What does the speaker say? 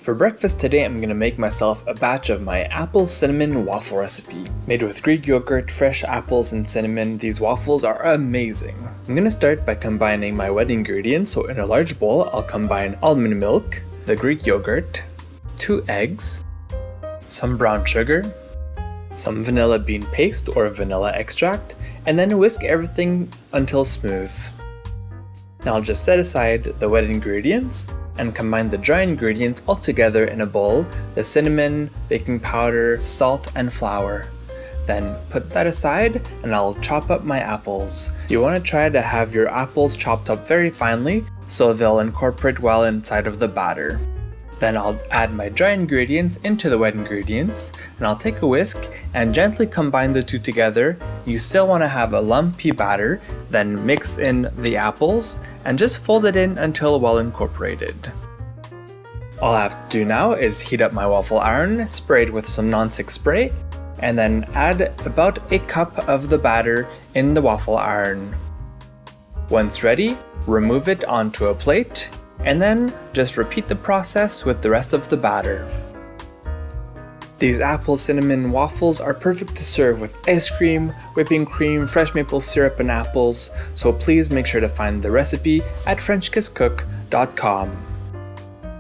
For breakfast today, I'm going to make myself a batch of my apple cinnamon waffle recipe. Made with Greek yogurt, fresh apples, and cinnamon, these waffles are amazing. I'm going to start by combining my wet ingredients, so in a large bowl, I'll combine almond milk, the Greek yogurt, 2 eggs, some brown sugar, some vanilla bean paste or vanilla extract, and then whisk everything until smooth. Now I'll just set aside the wet ingredients and combine the dry ingredients all together in a bowl, the cinnamon, baking powder, salt, and flour. Then put that aside and I'll chop up my apples. You want to try to have your apples chopped up very finely so they'll incorporate well inside of the batter. Then I'll add my dry ingredients into the wet ingredients, and I'll take a whisk and gently combine the two together. You still want to have a lumpy batter, then mix in the apples and just fold it in until well incorporated. All I have to do now is heat up my waffle iron, spray it with some non-stick spray, and then add about a cup of the batter in the waffle iron. Once ready, remove it onto a plate, and then just repeat the process with the rest of the batter. These apple cinnamon waffles are perfect to serve with ice cream, whipping cream, fresh maple syrup, and apples, so please make sure to find the recipe at FrenchKissCook.com.